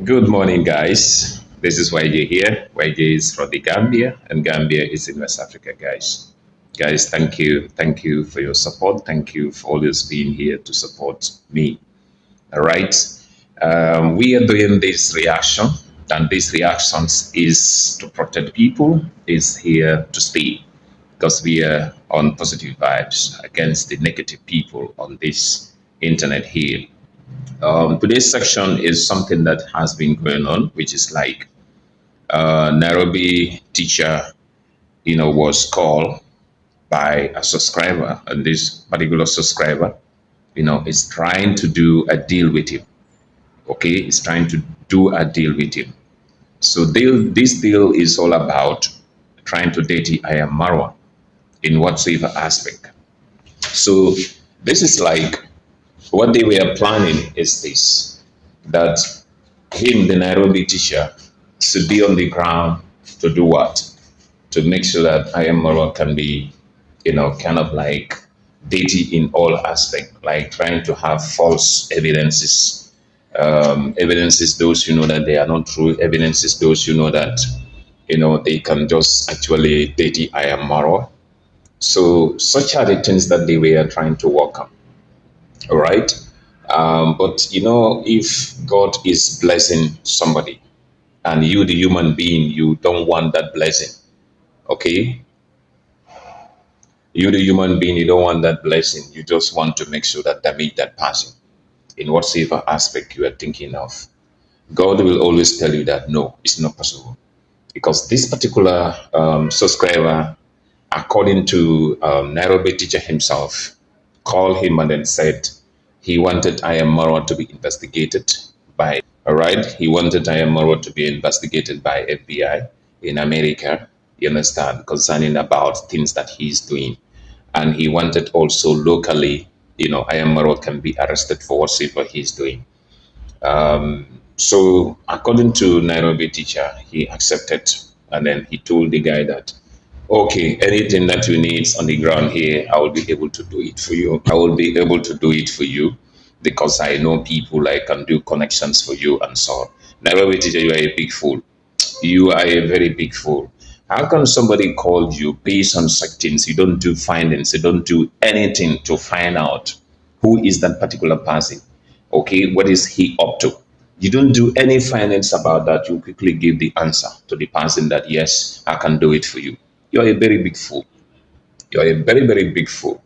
Good morning, guys. This is YJ here. YJ is from the Gambia, and Gambia is in West Africa, guys. Guys, thank you. Thank you for your support. Thank you for always being here to support me. All right. We are doing this reaction, and this reactions is to protect people, is here to stay because we are on positive vibes against the negative people on this internet here. Today's section is something that has been going on, which is like Nairobi teacher, was called by a subscriber, and this particular subscriber, is trying to do a deal with him. Okay, is trying to do a deal with him. So this deal is all about trying to date I am Marwa in whatsoever aspect. So this is like what they were planning is this that him, the Nairobi teacher, should be on the ground to do what? To make sure that I am Marwa can be, kind of like dating in all aspect, like trying to have false evidences. Evidences those that they are not true, evidences those that they can just actually date I am Marwa. So such are the things that they were trying to work on. All right. But if God is blessing somebody and you, the human being, you don't want that blessing, okay? You, the human being, you don't want that blessing. You just want to make sure that damage that person in whatever aspect you are thinking of. God will always tell you that no, it's not possible. Because this particular subscriber, according to Nairobi teacher himself, called him and then said he wanted I am Marwa to be investigated by, all right, he wanted I am Marwa to be investigated by FBI in America, you understand, concerning about things that he's doing. And he wanted also locally, I am Marwa can be arrested for whatever he's doing. So according to Nairobi teacher, he accepted, and then he told the guy that, okay, anything that you need on the ground here, I will be able to do it for you. I will be able to do it for you because I know people, I can do connections for you and so on. Nairobi teacher, you are a big fool. You are a very big fool. How can somebody call you based on such things? You don't do findings, you don't do anything to find out who is that particular person. Okay, what is he up to? You don't do any findings about that. You quickly give the answer to the person that yes, I can do it for you. You're a very big fool. You're a very, very big fool.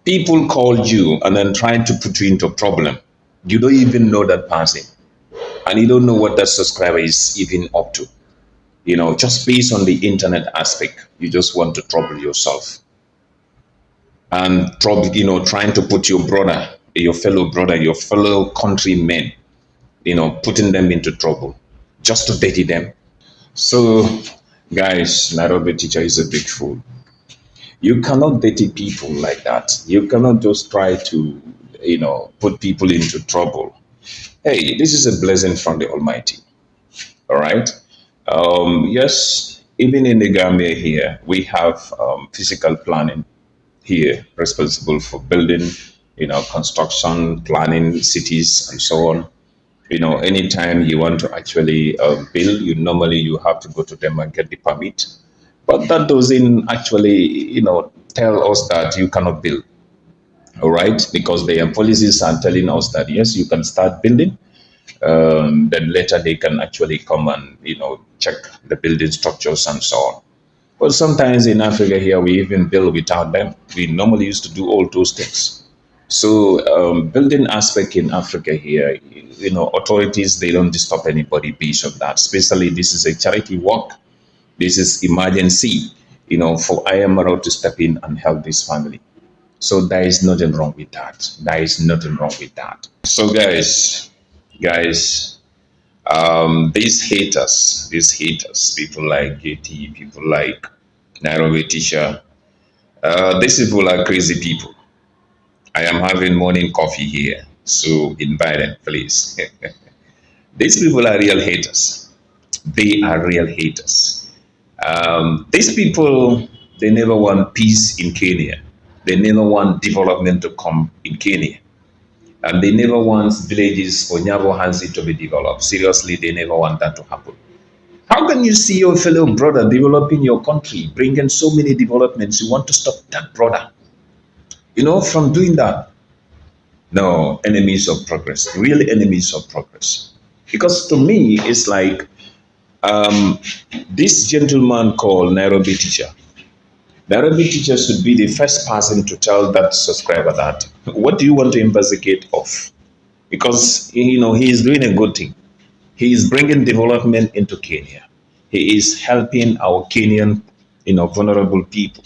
People call you and then trying to put you into a problem. You don't even know that person. And you don't know what that subscriber is even up to. Just based on the internet aspect, you just want to trouble yourself. And trouble, trying to put your fellow countrymen, putting them into trouble just to dirty them. So, guys, Nairobi teacher is a big fool. You cannot dirty people like that. You cannot just try to, put people into trouble. Hey, this is a blessing from the Almighty. All right. Yes, even in the Gambia here, we have physical planning here responsible for building, construction, planning cities and so on. Anytime you want to actually build, you have to go to them and get the permit. But that doesn't actually, tell us that you cannot build. All right, because their policies are telling us that yes, you can start building. Then later they can actually come and check the building structures and so on. But sometimes in Africa here, we even build without them. We normally used to do all those things. So building aspect in Africa here, authorities, they don't disturb anybody based on that. Especially this is a charity work. This is emergency, for IMRO to step in and help this family. So there is nothing wrong with that. There is nothing wrong with that. So guys, these haters, people like JT, people like Nairobi teacher, these people are crazy people. I am having morning coffee here, so invite them, please. These people are real haters. They are real haters. These people, they never want peace in Kenya. They never want development to come in Kenya. And they never want villages or Nyabo to be developed. Seriously, they never want that to happen. How can you see your fellow brother developing your country, bringing so many developments? You want to stop that brother, from doing that? No, enemies of progress, real enemies of progress. Because to me, it's like this gentleman called Nairobi teacher. Nairobi teacher should be the first person to tell that subscriber that what do you want to investigate of? Because he is doing a good thing. He is bringing development into Kenya. He is helping our Kenyan, vulnerable people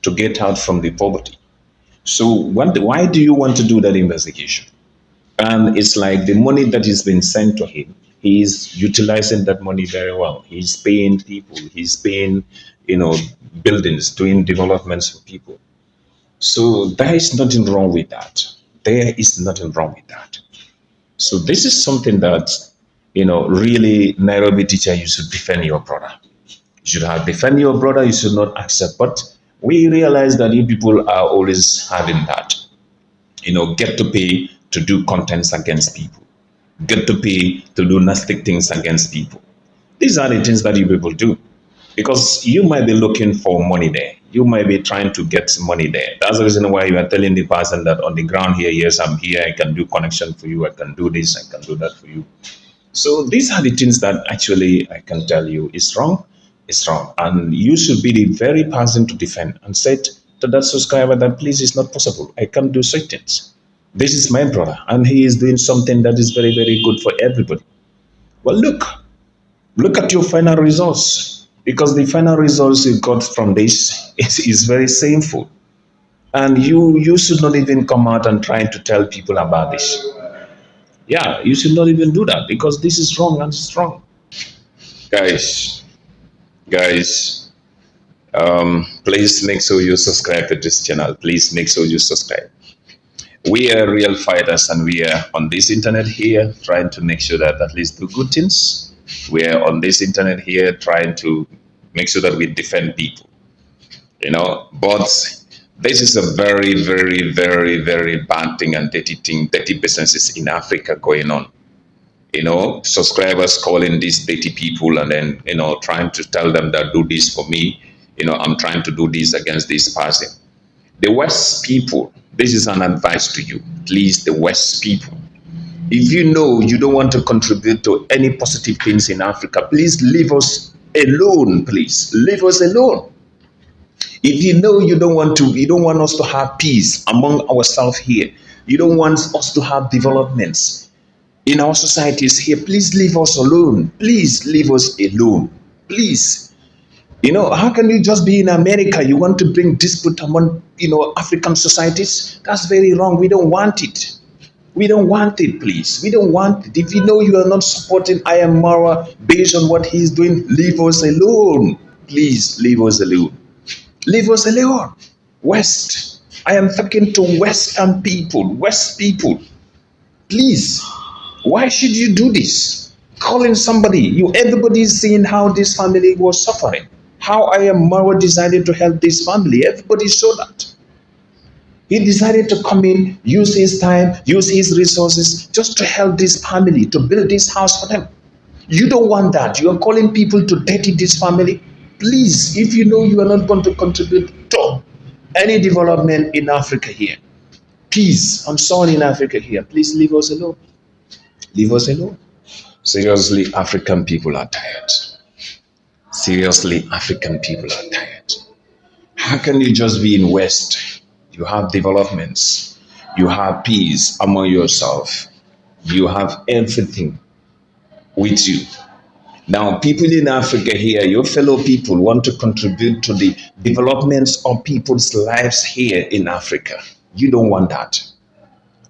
to get out from the poverty. So why do you want to do that investigation? And it's like the money that is being sent to him, he's utilizing that money very well. He's paying people, he's paying, buildings, doing developments for people. So there is nothing wrong with that. There is nothing wrong with that. So this is something that, really Nairobi teacher, you should defend your brother. You should have defend your brother, you should not accept. But we realize that you people are always having that. Get to pay to do contents against people. Get to pay to do nasty things against people. These are the things that you people do. Because you might be looking for money there. You might be trying to get money there. That's the reason why you are telling the person that on the ground here, yes, I'm here, I can do connection for you, I can do this, I can do that for you. So these are the things that actually I can tell you is wrong. It's wrong. And you should be the very person to defend and say to that subscriber that please, it's not possible. I can't do such things. This is my brother, and he is doing something that is very, very good for everybody. Well, look at your final results, because the final results you got from this is very shameful. And you should not even come out and try to tell people about this. Yeah, you should not even do that because this is wrong and it's wrong. Guys, please make sure you subscribe to this channel. Please make sure you subscribe. We are real fighters and we are on this internet here trying to make sure that at least do good things. We are on this internet here trying to make sure that we defend people. But this is a very, very, very, very bad thing and dirty thing, dirty businesses in Africa going on. Subscribers calling these dirty people and then, trying to tell them that do this for me. I'm trying to do this against this person. The West people, this is an advice to you. Please, the West people, if you know you don't want to contribute to any positive things in Africa, please leave us alone, please. Leave us alone. If you know you don't want us to have peace among ourselves here, you don't want us to have developments in our societies here, please leave us alone. Please leave us alone. Please. How can you just be in America? You want to bring dispute among, African societies? That's very wrong. We don't want it. We don't want it, please. We don't want it. If you know you are not supporting I am Marwa based on what he's doing, leave us alone. Please leave us alone. Leave us alone. West. I am talking to Western people. West people. Please. Why should you do this? Calling somebody. Everybody is seeing how this family was suffering. How I am Marwa decided to help this family. Everybody saw that. He decided to come in, use his time, use his resources just to help this family, to build this house for them. You don't want that. You are calling people to dirty this family. Please, if you know you are not going to contribute to any development in Africa here, peace and so on in Africa here, please leave us alone. Leave us alone. Seriously, African people are tired. Seriously, African people are tired. How can you just be in West? You have developments. You have peace among yourself. You have everything with you. Now, people in Africa here, your fellow people want to contribute to the developments of people's lives here in Africa. You don't want that.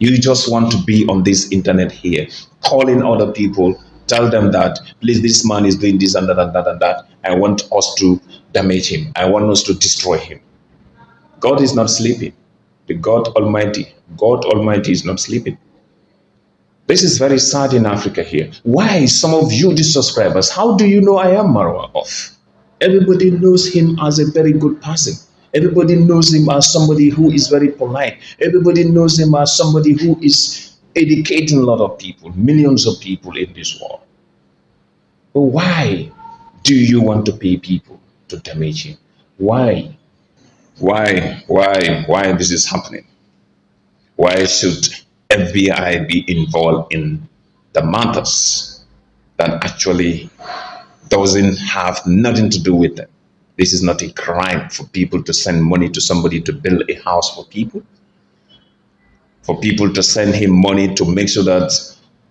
You just want to be on this internet here, calling other people, tell them that, please, this man is doing this and that and that and that. I want us to damage him. I want us to destroy him. God is not sleeping. The God Almighty is not sleeping. This is very sad in Africa here. Why some of you, the subscribers, how do you know I am Marwa of? Everybody knows him as a very good person. Everybody knows him as somebody who is very polite. Everybody knows him as somebody who is educating a lot of people, millions of people in this world. But why do you want to pay people to damage him? Why? Why this is happening? Why should FBI be involved in the matters that actually doesn't have nothing to do with them? This is not a crime for people to send money to somebody to build a house for people to send him money to make sure that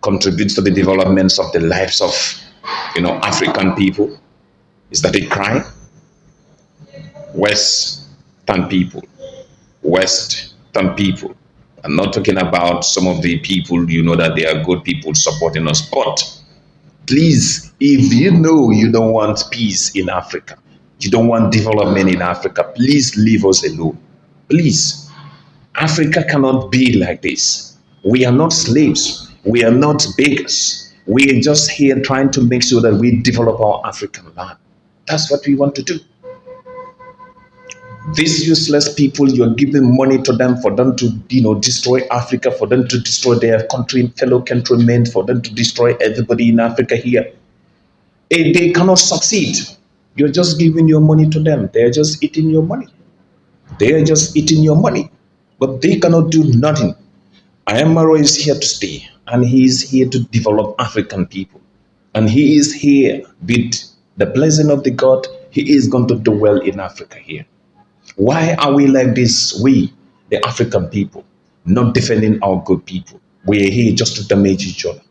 contributes to the developments of the lives of African people. Is that a crime? Western people, Western people. I'm not talking about some of the people that they are good people supporting us, but please, if you know you don't want peace in Africa, you don't want development in Africa, please leave us alone. Please. Africa cannot be like this. We are not slaves. We are not beggars. We are just here trying to make sure that we develop our African land. That's what we want to do. These useless people, you're giving money to them for them to, destroy Africa, for them to destroy their country, fellow countrymen, for them to destroy everybody in Africa here. They cannot succeed. You're just giving your money to them. They're just eating your money. They're just eating your money. But they cannot do nothing. Marwa is here to stay, and he is here to develop African people. And he is here with the blessing of the God. He is going to do well in Africa here. Why are we like this? We, the African people, not defending our good people. We are here just to damage each other.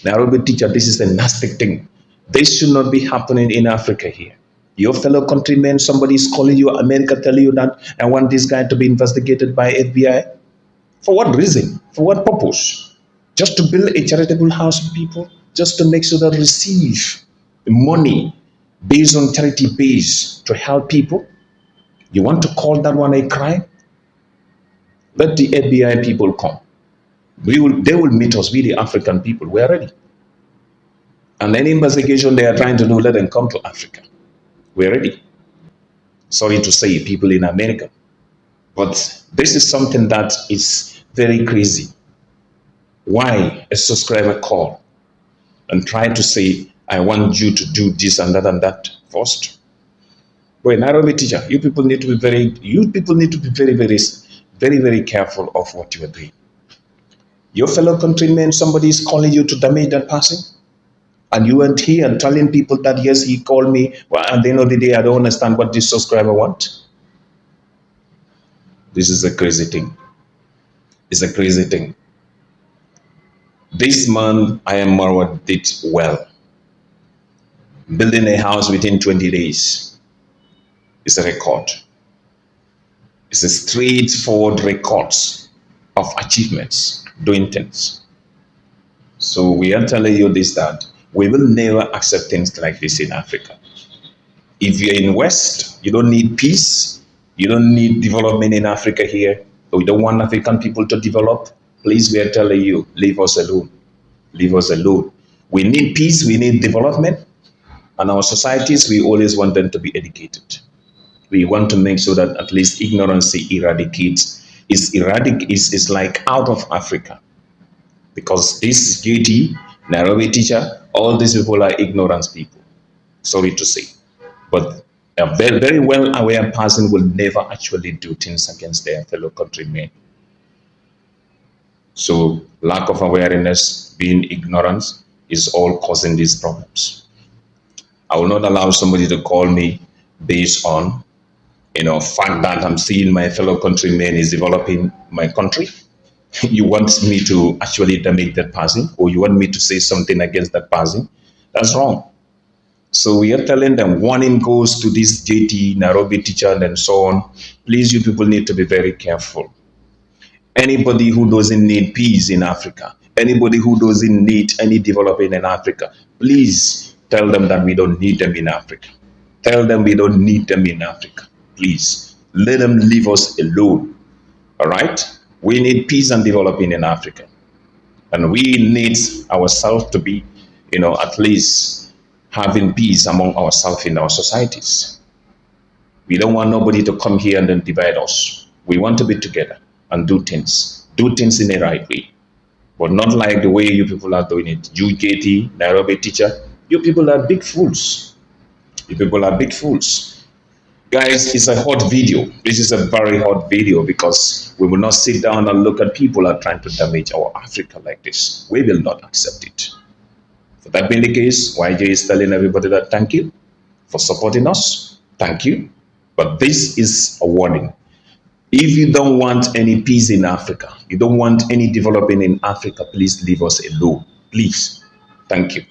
Nairobi teacher, this is a nasty thing. This should not be happening in Africa here. Your fellow countrymen, somebody is calling you, America telling you that I want this guy to be investigated by FBI. For what reason? For what purpose? Just to build a charitable house for people? Just to make sure that receive money based on charity base to help people? You want to call that one a crime? Let the FBI people come. They will meet us, we the African people. We are ready. And any investigation they are trying to do, let them come to Africa. We're ready. Sorry to say, people in America. But this is something that is very crazy. Why a subscriber call and try to say, I want you to do this and that first? Well, Nairobi teacher, you people need to be very careful of what you are doing. Your fellow countrymen, somebody is calling you to damage that person, and you went here and telling people that yes, he called me. Well, at the end of the day, I don't understand what this subscriber wants. This is a crazy thing. It's a crazy thing. This man, Marwa, did well. Building a house within 20 days is a record. It's a straightforward record of achievements, doing things. So we are telling you this, that we will never accept things like this in Africa. If you're in West, you don't need peace. You don't need development in Africa here. We don't want African people to develop. Please, we are telling you, leave us alone. Leave us alone. We need peace. We need development. And our societies, we always want them to be educated. We want to make sure that at least ignorance eradicates. Is like out of Africa. Because this JT, Nairobi teacher, all these people are ignorant people. Sorry to say. But a very, very well aware person will never actually do things against their fellow countrymen. So lack of awareness, being ignorant, is all causing these problems. I will not allow somebody to call me based on, fact that I'm seeing my fellow countrymen is developing my country. You want me to actually damage that person, or you want me to say something against that person? That's wrong. So we are telling them, warning goes to this JT, Nairobi teacher, and so on. Please, you people need to be very careful. Anybody who doesn't need peace in Africa, anybody who doesn't need any development in Africa, please tell them that we don't need them in Africa. Tell them we don't need them in Africa. Please, let them leave us alone. All right? We need peace and development in Africa. And we need ourselves to be, at least having peace among ourselves in our societies. We don't want nobody to come here and then divide us. We want to be together and do things in the right way, but not like the way you people are doing it. You, JT, Nairobi teacher, you people are big fools. You people are big fools. Guys, it's a hot video. This is a very hot video because we will not sit down and look at people are trying to damage our Africa like this. We will not accept it. For that being the case, YJ is telling everybody that thank you for supporting us. Thank you. But this is a warning. If you don't want any peace in Africa, you don't want any development in Africa, please leave us alone. Please. Thank you.